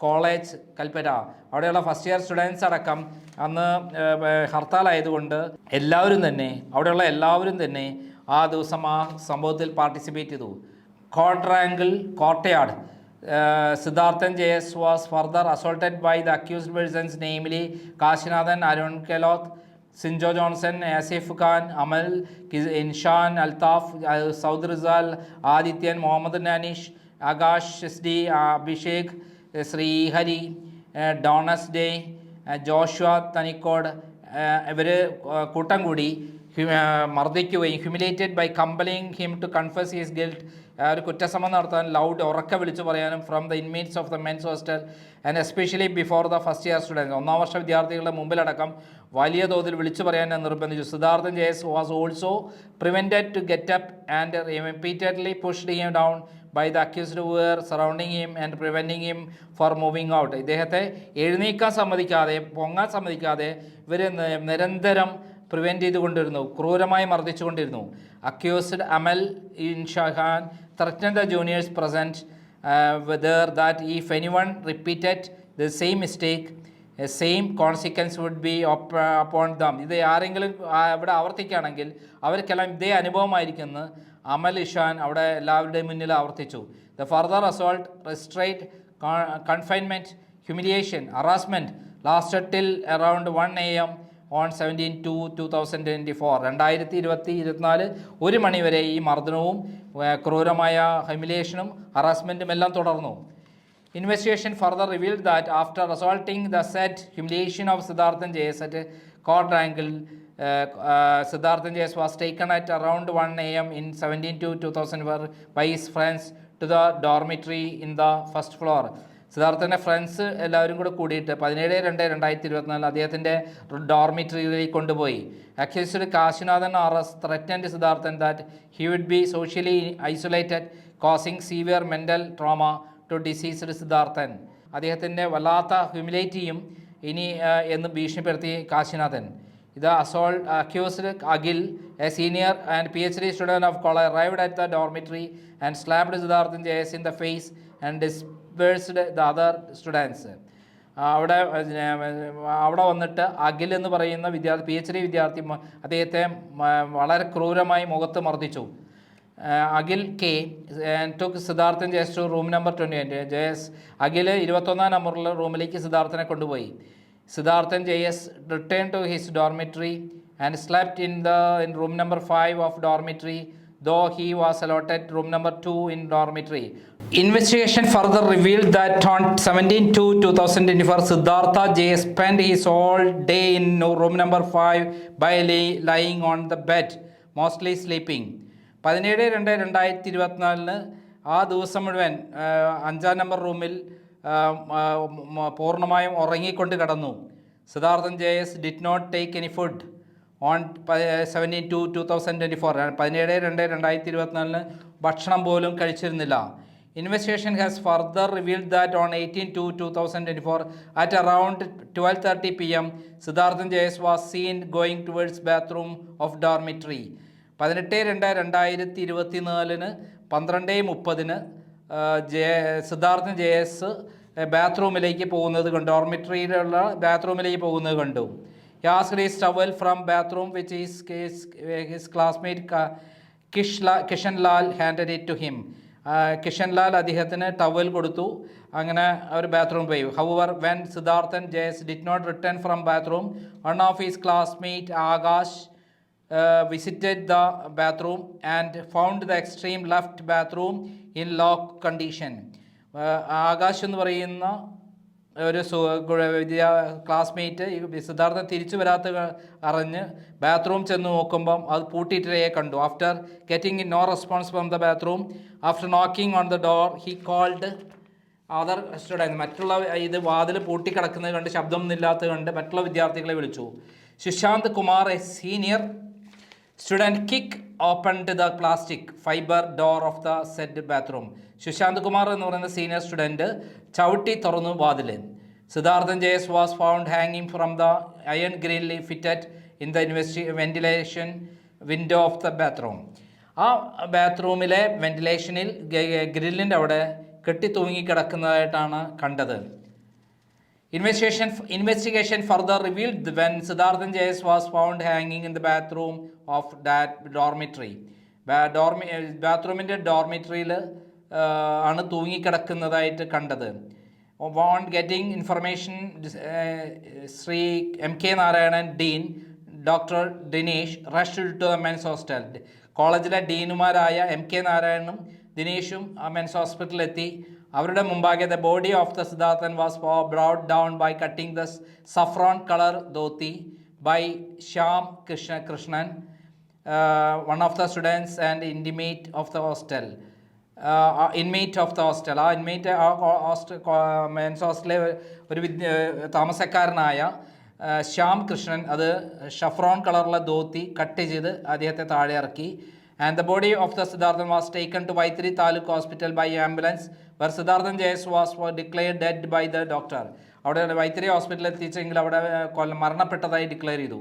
college Kalpetta. അവിടെയുള്ള first year students അടക്കം അന്ന് ഹർത്താലായതുകൊണ്ട് അവിടെയുള്ള എല്ലാവരും തന്നെ ആ ദിവസം ആ സംഭവത്തിൽ പാർട്ടിസിപ്പേറ്റ് ചെയ്തു. ക്വാഡ്രാങ്കിൾ courtyard. Siddharthan JS was further assaulted by the accused persons, namely Kashinathan, Arun Keloth, Sinjo Johnson, Asif Khan, Amal, Inshan, Altaf, Saud Rizal, Adityan, Mohammad Nanish, Agash SD, Abhishek, Sreehari, ഡോണസ് ഡേ, ജോഷുവ തനിക്കോട് ഇവർ കൂട്ടം കൂടി മർദ്ദിക്കുകയും humiliated by compelling him to confess his guilt, ഒരു കുറ്റസമ്മതം നടത്താൻ ഉറക്കെ വിളിച്ചു പറയാനും from the inmates of the men's hostel and especially before the first year students. ഒന്നാം വർഷ വിദ്യാർത്ഥികളുടെ മുമ്പിലടക്കം വലിയ തോതിൽ വിളിച്ചു പറയാൻ നിർബന്ധിച്ചു. Siddharthan JS was also prevented to get up and repeatedly pushed him down by the accused who were surrounding him and preventing him for moving out. ഇദ്ദേഹത്തെ എഴുന്നേക്കാൻ സമ്മതിക്കാതെ, പൊങ്ങാൻ സമ്മതിക്കാതെ ഇവർ നിരന്തരം പ്രിവെൻറ്റ് ചെയ്തുകൊണ്ടിരുന്നു, ക്രൂരമായി മർദ്ദിച്ചുകൊണ്ടിരുന്നു. അക്യൂസ്ഡ് അമൽ ഇൻ ഷഹാൻ threatened the juniors present whether that if anyone repeated the same mistake, same consequence would be upon them. ഇത് ആരെങ്കിലും ഇവിടെ ആവർത്തിക്കുകയാണെങ്കിൽ അവർക്കെല്ലാം ഇതേ അനുഭവമായിരിക്കുമെന്ന് അമൽ ഇഷാൻ അവിടെ എല്ലാവരുടെയും മുന്നിൽ ആവർത്തിച്ചു. The further assault, restraint, confinement, humiliation, harassment lasted till around 1 AM on 17/2/2024. 2024 1 മണിവരെ ഈ മർദ്ദനവും ക്രൂരമായ ഹ്യൂമിലിയേഷനും ഹറാസ്മെൻറ്റും എല്ലാം തുടർന്നു. Investigation further revealed that after assaulting the said humiliation of Siddharthan JS at Quadrangle, Siddharthan JS was taken at around 1 AM in 17/2/2004 by his friends to the dormitory in the first floor. സിദ്ധാർത്ഥൻ്റെ friends എല്ലാവരും കൂടെ കൂടിയിട്ട് 17/2/2024 അദ്ദേഹത്തിൻ്റെ ഡോർമിറ്ററിയിലേക്ക് കൊണ്ടുപോയി. Accused Kasinathan RS threatened Siddharthan that he would be socially isolated, causing severe mental trauma to deceased Siddharthan. അദ്ദേഹത്തിൻ്റെ വല്ലാത്ത humiliate ചെയ്യും ഇനി എന്ന് ഭീഷണിപ്പെടുത്തി Kashinathan. The accused Agil, a senior and PhD student of college, arrived at the dormitory and slapped Siddharthan JS in the face and dispersed the other students. അവിടെ വന്നിട്ട് അഖിൽ എന്ന് പറയുന്ന PhD വിദ്യാർത്ഥി അദ്ദേഹത്തെ വളരെ ക്രൂരമായി മുഖത്ത് മർദ്ദിച്ചു. Akhil K took Siddharthan JS to room number 20. JS Akhil 21 നമ്പറിലെ റൂമിലേക്ക് സിദ്ധാർത്ഥനെ കൊണ്ടുപോയി. Siddharthan JS returned to his dormitory and slept in room number 5 of dormitory, though he was allotted room number 2 in dormitory. Investigation further revealed that on 17/2/2024, Siddhartha JS spent his whole day in room number 5 by lying on the bed, mostly sleeping. 17/2/2024 ആ ദിവസം മുഴുവൻ 5-ാം number റൂമിൽ പൂർണ്ണമായും ഉറങ്ങിക്കൊണ്ട് കിടന്നു. Siddharthan JS did not take any food on 17/2/2024. 17/2/2024 ഭക്ഷണം പോലും കഴിച്ചിരുന്നില്ല. Investigation has further revealed that on 18/2/2024 at around 12:30 PM Siddharthan JS was seen going towards bathroom of dormitory. 18/2/2024 12:30 Siddharthan JS ബാത്റൂമിലേക്ക് പോകുന്നത് കണ്ടു, ഡോർമിറ്ററിയിലുള്ള ബാത്റൂമിലേക്ക് പോകുന്നത് കണ്ടു. He asked his towel from bathroom which his classmate Kishan Lal handed it to him. Kishan Lal അദ്ദേഹത്തിന് towel കൊടുത്തു. അങ്ങനെ അവർ bathroom പോയി. However, when Siddharthan JS did not return from bathroom, one of his classmate Agash visited the bathroom and found the extreme left bathroom in lock condition. Akash എന്ന് പറയുന്ന ഒരു classmate ഈ സിദ്ധാർത്ഥൻ തിരിച്ചു വരാത്ത അറിഞ്ഞ് ബാത്റൂം ചെന്ന് നോക്കുമ്പം അത് പൂട്ടിയിട്ടേ കണ്ടു. After getting no response from the bathroom, after knocking on the door, he called other student. മറ്റുള്ള ഇത് വാതിൽ പൂട്ടിക്കിടക്കുന്നത് കണ്ട്, ശബ്ദമൊന്നും ഇല്ലാത്തത് കണ്ട് മറ്റുള്ള വിദ്യാർത്ഥികളെ വിളിച്ചു. Sushant Kumar, a senior student, kick opened the plastic fibre door of the said bathroom. Sushant Kumar എന്ന് പറയുന്ന സീനിയർ സ്റ്റുഡൻറ്റ് ചവിട്ടി തുറന്നു വാതിൽ. സിദ്ധാർത്ഥൻ ജയസ് വാസ് ഫൗണ്ട് ഹാങ്ങിങ് from the iron grill fitted in the ventilation window of the bathroom. ആ ബാത്റൂമിലെ വെന്റിലേഷനിൽ ഗ്രില്ലിൻ്റെ അവിടെ കെട്ടി തൂങ്ങിക്കിടക്കുന്നതായിട്ടാണ് കണ്ടത്. Investigation further revealed when Siddharthan Jayas was found hanging in the bathroom of that dormitory. ബാത്റൂമിൻ്റെ ഡോർമിറ്ററിയിൽ ആണ് തൂങ്ങിക്കിടക്കുന്നതായിട്ട് കണ്ടത്. On getting information, Shri MK Narayanan, dean doctor Dinesh rushed to the men's hostel. കോളേജിലെ ഡീനുമാരായ MK നാരായണനും ദിനേഷും ആ മെൻസ് ഹോസ്പിറ്റലിലെത്തി. അവരുടെ മുമ്പാകെ the body of the Sidharthan was brought down by cutting the saffron colour dhoti by Shyam Krishnan, one of the students and intimate of the hostel. Inmate of the hostel, ആ inmate men's ഹോസ്റ്റലിലെ ഒരു താമസക്കാരനായ ശ്യാം കൃഷ്ണൻ അത് ഷഫ്രോൺ കളറുള്ള ധോത്തി കട്ട് ചെയ്ത് അദ്ദേഹത്തെ താഴെ ഇറക്കി. And the body of the Siddharthan was taken to Vaitiri Taluk Hospital by ambulance, where Siddharthan Jayas was declared dead by the doctor. അവിടെ വൈത്തിരി ഹോസ്പിറ്റലിൽ എത്തിച്ചെങ്കിൽ അവിടെ മരണപ്പെട്ടതായി ഡിക്ലെയർ ചെയ്തു.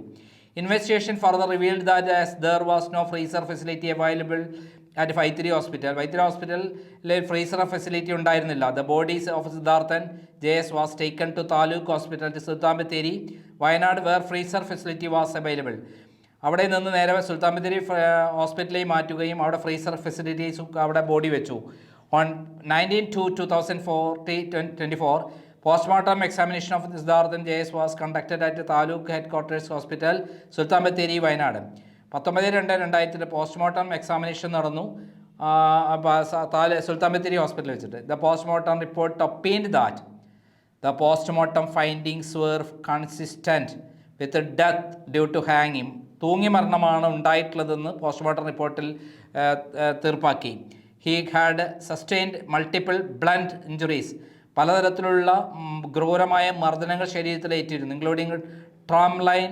Investigation further revealed that as there was no freezer facility available at Vythiri hospital. Vythiri ഹോസ്പിറ്റലിൽ freezer facility ഉണ്ടായിരുന്നില്ല. The bodies of Siddharthan Jayas was taken to taluk hospital to Sultan Bathery, Wayanad, where freezer facility was available. അവിടെ നിന്ന് നേരെ സുൽത്താൻ ബത്തേരി ഹോസ്പിറ്റലിൽ മാറ്റുകയും അവിടെ ഫ്രീസർ ഫെസിലിറ്റീസും അവിടെ ബോഡി വെച്ചു. On 19/2/2024 postmortem examination of Siddharthan Jayas was conducted at taluk headquarters hospital, Sultan Bathery, Wayanad. 19/2/2000 postmortem examination നടന്നു സുൽത്താൻ ബത്തേരി ഹോസ്പിറ്റലിൽ വെച്ചിട്ട്. The postmortem report opined that the postmortem findings were consistent with death due to ഹാങ്ങിങ്. തൂങ്ങി മരണമാണ് ഉണ്ടായിട്ടുള്ളതെന്ന് പോസ്റ്റ്മോർട്ടം റിപ്പോർട്ടിൽ തീർപ്പാക്കി. He had sustained multiple blunt injuries. പലതരത്തിലുള്ള ക്രൂരമായ മർദ്ദനങ്ങൾ ശരീരത്തിലേറ്റിരുന്നു, ഇൻക്ലൂഡിങ് ട്രോംലൈൻ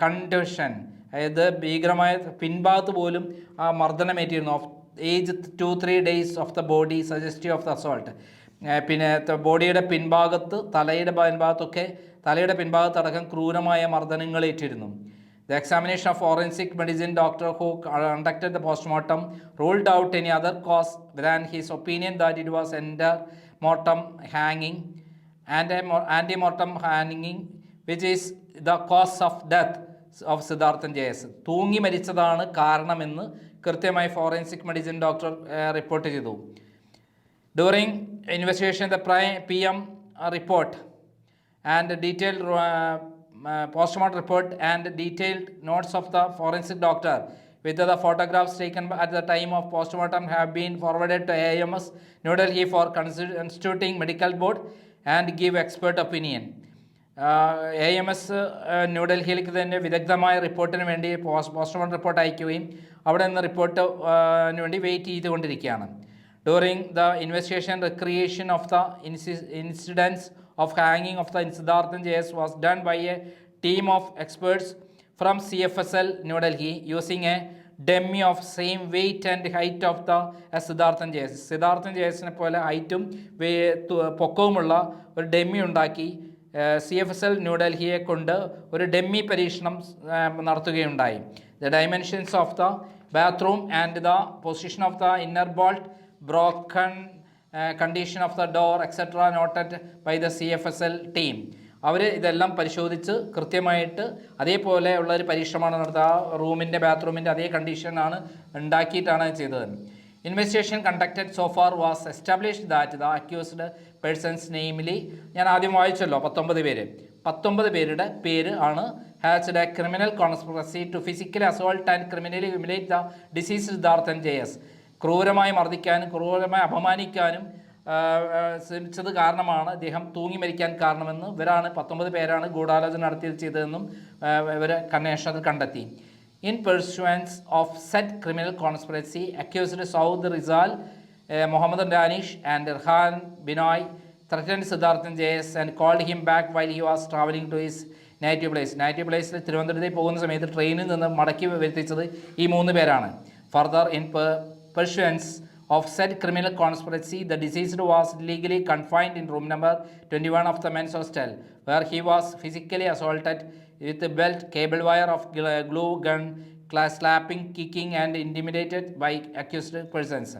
കണ്ടഷൻ, അതായത് ഭീകരമായ പിൻഭാഗത്ത് പോലും ആ മർദ്ദനമേറ്റിരുന്നു. Of age 2-3 days of the body suggestive of the assault. പിന്നെ ബോഡിയുടെ പിൻഭാഗത്ത്, തലയുടെ പിൻഭാഗത്തടക്കം ക്രൂരമായ മർദ്ദനങ്ങളേറ്റിരുന്നു. The examination of forensic medicine doctor who conducted the postmortem ruled out any other cos than his opinion that it was mortem ഹാങ്ങിങ് ആൻറ്റിമോർട്ടം ഹാങ്ങിങ് which is the cause of death of Siddharthan Jayas. തൂങ്ങി മരിച്ചതാണ് കാരണമെന്ന് കൃത്യമായി ഫോറൻസിക് മെഡിസിൻ ഡോക്ടർ റിപ്പോർട്ട് ചെയ്തു. During investigation, the PM report and detailed post-mortem report and detailed notes of the forensic doctor with the photographs taken at the time of post-mortem have been forwarded to AIMS New Delhi for constituting medical board and give expert opinion. AIMS ന്യൂഡൽഹിയിലേക്ക് തന്നെ വിദഗ്ധമായ റിപ്പോർട്ടിന് വേണ്ടി postmortem report അയക്കുകയും അവിടെ നിന്ന് റിപ്പോർട്ടിന് വേണ്ടി wait ചെയ്തുകൊണ്ടിരിക്കുകയാണ്. During the investigation, recreation of the incidents of hanging of the Siddharthan Jayas was done by a team of experts from CFSL New Delhi using a dummy of same weight and height of the Siddharthan Jayas. Siddharthan ജയസിനെ പോലെ ഹൈറ്റും പൊക്കവുമുള്ള ഒരു dummy ഉണ്ടാക്കി CFSL ന്യൂഡൽഹിയെ കൊണ്ട് ഒരു dummy പരീക്ഷണം നടത്തുകയുണ്ടായി. The dimensions of the bathroom and the position of the inner bolt, broken condition of the door, etc. noted by the CFSL team. അവർ ഇതെല്ലാം പരിശോധിച്ച് കൃത്യമായിട്ട് അതേപോലെ ഉള്ളൊരു പരീക്ഷണമാണ് നടത്തുക. ആ റൂമിൻ്റെ ബാത്റൂമിൻ്റെ അതേ കണ്ടീഷനാണ് ഉണ്ടാക്കിയിട്ടാണ് ചെയ്തത്. Investigation conducted so far was established that the accused persons namely, ഞാൻ ആദ്യം വായിച്ചല്ലോ 19 പേരുടെ പേര് ആണ് hatched a criminal conspiracy to physically assault and criminally humiliate the deceased Siddharthan J S. ക്രൂരമായി മർദ്ദിക്കാനും ക്രൂരമായി അപമാനിക്കാനും ശ്രമിച്ചത് കാരണമാണ് ഇദ്ദേഹം തൂങ്ങി മരിക്കാൻ കാരണമെന്ന് 19 പേരാണ് ഗൂഢാലോചന ചെയ്തതെന്നും ഇവർ അന്വേഷണത്തിൽ കണ്ടെത്തി. In pursuance of said criminal conspiracy, accused Saud Rizal, Mohammed Danish and Erhan Binoy threatened Siddharthan JS and called him back while he was traveling to his native place. Native place തിരുവനന്തപുരത്തേക്ക് പോകുന്ന സമയത്ത് ട്രെയിനിൽ നിന്ന് മടക്കി വരുത്തിച്ചത് ഈ 3 പേരാണ്. Further, in pursuance of said criminal conspiracy, the deceased was illegally confined in room number 21 of the men's hostel, where he was physically assaulted with a belt, cable wire of glue gun, slapping, kicking and intimidated by accused persons.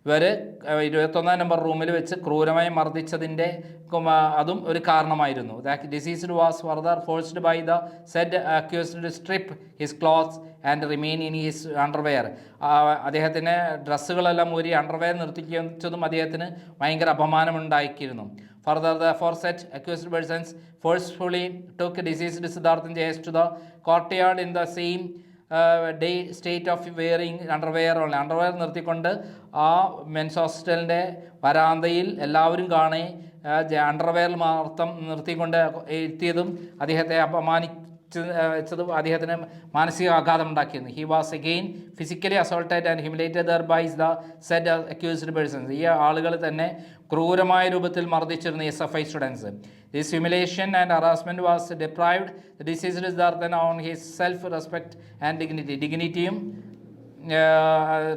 ഇവർ 21 number റൂമിൽ വെച്ച് ക്രൂരമായി മർദ്ദിച്ചതിൻ്റെ അതും ഒരു കാരണമായിരുന്നു. The deceased was further forced by the said accused to strip his clothes and remain in his underwear. അദ്ദേഹത്തിന് ഡ്രസ്സുകളെല്ലാം ഊരി അണ്ടർവെയർ നിർത്തിച്ചതും അദ്ദേഹത്തിന് ഭയങ്കര അപമാനമുണ്ടാക്കിയിരുന്നു. Further, the aforesaid accused persons forcefully took deceased Siddharthan JS to the courtyard in the same day state of wearing underwear only. Underwear നിർത്തിക്കൊണ്ട് ആ men's ഹോസ്റ്റലിൻ്റെ വരാന്തയിൽ എല്ലാവരും കാണി അണ്ടർവെയർ മാത്രം നിർത്തിക്കൊണ്ട് എത്തിയതും അദ്ദേഹത്തെ അപമാനിച്ചതും അദ്ദേഹത്തിന് മാനസിക ആഘാതം ഉണ്ടാക്കിയിരുന്നു. He was again physically assaulted and humiliated there by the said accused persons. ഈ ആളുകൾ തന്നെ ക്രൂരമായ രൂപത്തിൽ മർദ്ദിച്ചിരുന്നു SFI students. This humiliation and harassment was deprived the deceased Siddharthan on his self respect and dignity. ഡിഗ്നിറ്റിയും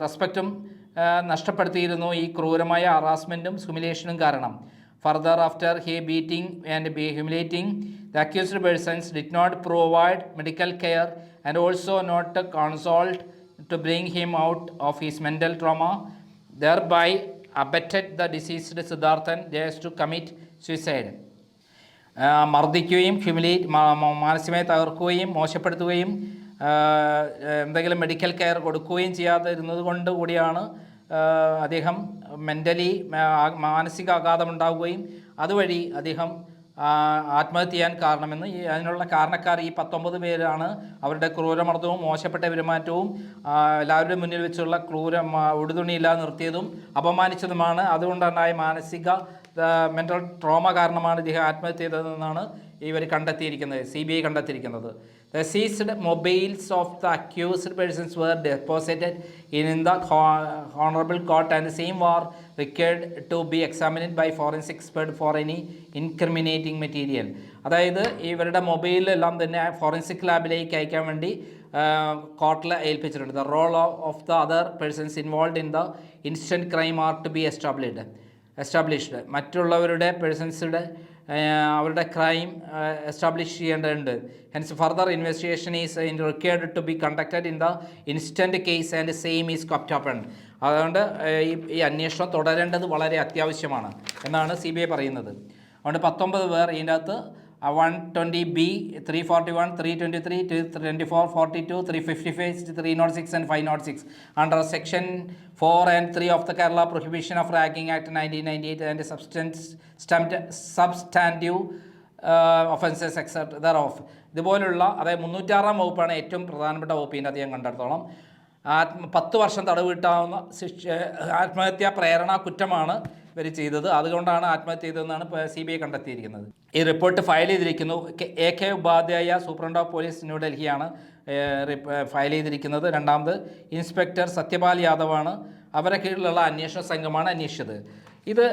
റെസ്പെക്റ്റും നഷ്ടപ്പെടുത്തിയിരുന്നു ഈ ക്രൂരമായ ഹറാസ്മെൻറ്റും ഹ്യൂമിലേഷനും കാരണം. Further, after he beating and humiliating, the accused persons did not provide medical care and also not consult to bring him out of his mental trauma, thereby abetted the deceased Siddharthan JS to commit suicide. മർദ്ദിക്കുകയും മാനസികമായി തകർക്കുകയും മോശപ്പെടുത്തുകയും എന്തെങ്കിലും medical care കൊടുക്കുകയും ചെയ്യാതെ ഇരുന്നത് കൊണ്ട് കൂടിയാണ് അദ്ദേഹം മെൻ്റലി മാനസിക ആഘാതമുണ്ടാവുകയും അതുവഴി അദ്ദേഹം ആത്മഹത്യ ചെയ്യാൻ കാരണമെന്ന് അതിനുള്ള കാരണക്കാർ ഈ 19 പേരാണ്. അവരുടെ ക്രൂരമർദ്ദവും മോശപ്പെട്ട പെരുമാറ്റവും എല്ലാവരുടെ മുന്നിൽ വെച്ചുള്ള ഉടുതുണിയില്ലാതെ നിർത്തിയതും അപമാനിച്ചതുമാണ്. അതുകൊണ്ടുണ്ടായ മാനസിക മെൻ്റൽ ട്രോമ കാരണമാണ് ഇദ്ദേഹം ആത്മഹത്യ ചെയ്തതെന്നാണ് ഇവർ കണ്ടെത്തിയിരിക്കുന്നത്, CBI കണ്ടെത്തിയിരിക്കുന്നത്. The seized mobiles of the accused persons were deposited in the honorable court and the same were required to be examined by forensic expert for any incriminating material. അതായത് ഇവരുടെ മൊബൈലെല്ലാം തന്നെ ഫോറൻസിക് ലാബിലേക്ക് അയക്കാൻ വേണ്ടി കോർട്ടിൽ ഏൽപ്പിച്ചിട്ടുണ്ട്. The role of the other persons involved in the instant crime are to be established. മറ്റുള്ളവരുടെ പേഴ്സൺസുടെ അവരുടെ crime establish ചെയ്യേണ്ടതുണ്ട്. Hence further investigation is required to be conducted in the instant case and same is kept open. അതുകൊണ്ട് ഈ അന്വേഷണം തുടരേണ്ടത് വളരെ അത്യാവശ്യമാണ് എന്നാണ് CBI പറയുന്നത്. അതുകൊണ്ട് 19 പേർ ഇതിൻ്റെ അകത്ത് 120B, 341, 323, 224, 42, 355, 306 and 506 under section 4 and 3 of the Kerala Prohibition of Ragging Act 1998 and substantive offences except thereof. ഇതുപോലുള്ള അതായത് 306-ാം വകുപ്പാണ് ഏറ്റവും പ്രധാനപ്പെട്ട വകുപ്പ്. ഇതിൻ്റെ അധികം കണ്ടെടുത്തോളം 10 വർഷം തടവ് കിട്ടാവുന്ന ആത്മഹത്യാ പ്രേരണ കുറ്റമാണ് ഇവർ ചെയ്തത്. അതുകൊണ്ടാണ് ആത്മഹത്യ ചെയ്തതെന്നാണ് CBI കണ്ടെത്തിയിരിക്കുന്നത്. ഈ റിപ്പോർട്ട് ഫയൽ ചെയ്തിരിക്കുന്നു AK Upadhyaya, superintendent of police, ന്യൂഡൽഹിയാണ് ഫയൽ ചെയ്തിരിക്കുന്നത്. രണ്ടാമത് ഇൻസ്പെക്ടർ സത്യപാൽ യാദവാണ്. അവരെ കീഴിലുള്ള അന്വേഷണ സംഘമാണ് അന്വേഷിച്ചത്. ഇത്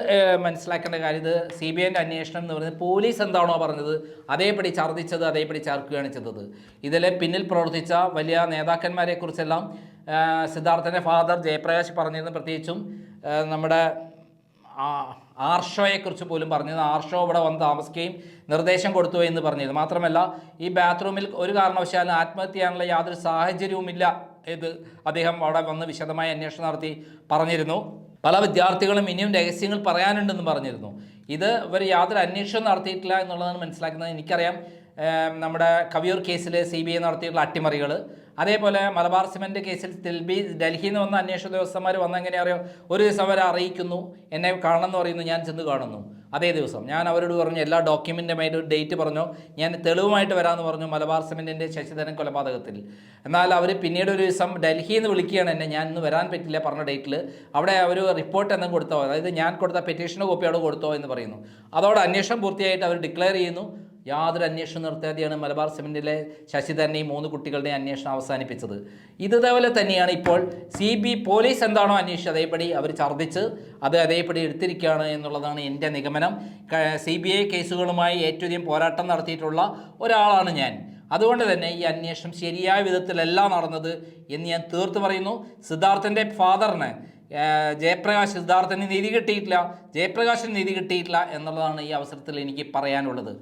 മനസ്സിലാക്കേണ്ട കാര്യം, ഇത് CBIൻ്റെ അന്വേഷണം എന്ന് പറയുന്നത് പോലീസ് എന്താണോ പറഞ്ഞത് അതേപടി ഛർദ്ദിച്ചത് അതേപടി ചേർക്കുകയാണ് ചെയ്തത്. ഇതിലെ പിന്നിൽ പ്രവർത്തിച്ച വലിയ നേതാക്കന്മാരെക്കുറിച്ചെല്ലാം സിദ്ധാർത്ഥൻ്റെ ഫാദർ ജയപ്രകാശ് പറഞ്ഞിരുന്നു. പ്രത്യേകിച്ചും നമ്മുടെ ആർഷോയെക്കുറിച്ച് പോലും പറഞ്ഞത്. ആർഷോ ഇവിടെ വന്ന് താമസിക്കുകയും നിർദ്ദേശം കൊടുത്തു എന്ന് പറഞ്ഞത് മാത്രമല്ല, ഈ ബാത്റൂമിൽ ഒരു കാരണവശാലും ആത്മഹത്യ ചെയ്യാനുള്ള യാതൊരു സാഹചര്യവുമില്ല ഇത് അദ്ദേഹം അവിടെ വന്ന് വിശദമായ അന്വേഷണം നടത്തി പറഞ്ഞിരുന്നു. പല വിദ്യാർത്ഥികളും ഇനിയും രഹസ്യങ്ങൾ പറയാനുണ്ടെന്ന് പറഞ്ഞിരുന്നു. ഇത് ഇവർ യാതൊരു അന്വേഷണം നടത്തിയിട്ടില്ല എന്നുള്ളതാണ് മനസ്സിലാക്കുന്നത്. എനിക്കറിയാം നമ്മുടെ കവിയൂർ കേസിൽ CBI നടത്തിയിട്ടുള്ള അട്ടിമറികൾ, അതേപോലെ മലബാർ സിമൻറ്റ് കേസിൽ ഡൽഹിയിൽ നിന്ന് വന്ന അന്വേഷണ ഉദ്യോഗസ്ഥന്മാർ വന്ന എങ്ങനെ അറിയോ, ഒരു ദിവസം അവരെ അറിയിക്കുന്നു, എന്നെ കാണണമെന്ന് പറയുന്നു, ഞാൻ ചെന്ന് കാണുന്നു. അതേ ദിവസം ഞാൻ അവരോട് പറഞ്ഞു, എല്ലാ ഡോക്യുമെൻറ്റുമായിട്ട് ഒരു ഡേറ്റ് പറഞ്ഞു, ഞാൻ തെളിവുമായിട്ട് വരാമെന്ന് പറഞ്ഞു മലബാർ സിമൻറ്റിൻ്റെ ശശിധരൻ കൊലപാതകത്തിൽ. എന്നാൽ അവർ പിന്നീട് ഒരു ദിവസം ഡൽഹിയിൽ നിന്ന് വിളിക്കുകയാണ് എന്നെ, ഞാൻ ഇന്ന് വരാൻ പറ്റില്ല പറഞ്ഞ ഡേറ്റിൽ. അവിടെ അവർ റിപ്പോർട്ട് എന്തെങ്കിലും കൊടുത്തോ, അതായത് ഞാൻ കൊടുത്ത പെറ്റീഷൻ്റെ കോപ്പി അവിടെ കൊടുത്തോ എന്ന് പറയുന്നു. അതോടെ അന്വേഷണം പൂർത്തിയായിട്ട് അവർ ഡിക്ലെയർ ചെയ്യുന്നു. യാതൊരു അന്വേഷണം നിർത്താതെയാണ് മലബാർ സിമൻറ്റിലെ ശശിധരനെയും 3 കുട്ടികളുടെയും അന്വേഷണം അവസാനിപ്പിച്ചത്. ഇതേപോലെ തന്നെയാണ് ഇപ്പോൾ പോലീസ് എന്താണോ അന്വേഷിച്ചത് അതേപടി അവർ ഛർദ്ദിച്ച് അത് അതേപടി എടുത്തിരിക്കുകയാണ് എന്നുള്ളതാണ് എൻ്റെ നിഗമനം. CBI കേസുകളുമായി ഏറ്റവും അധികം പോരാട്ടം നടത്തിയിട്ടുള്ള ഒരാളാണ് ഞാൻ. അതുകൊണ്ട് തന്നെ ഈ അന്വേഷണം ശരിയായ വിധത്തിലല്ല നടന്നത് എന്ന് ഞാൻ തീർത്ത് പറയുന്നു. സിദ്ധാർത്ഥൻ്റെ ഫാദറിന് ജയപ്രകാശ്, സിദ്ധാർത്ഥന് നീതി കിട്ടിയിട്ടില്ല, ജയപ്രകാശിന് നീതി കിട്ടിയിട്ടില്ല എന്നുള്ളതാണ് ഈ അവസരത്തിൽ എനിക്ക് പറയാനുള്ളത്.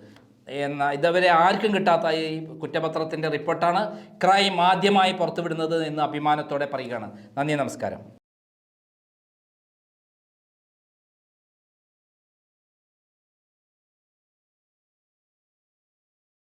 ഇതുവരെ ആർക്കും കിട്ടാത്ത ഈ കുറ്റപത്രത്തിൻ്റെ റിപ്പോർട്ടാണ് ക്രൈം ആദ്യമായി പുറത്തുവിടുന്നത് എന്ന് അഭിമാനത്തോടെ പറയുകയാണ്. നന്ദി, നമസ്കാരം.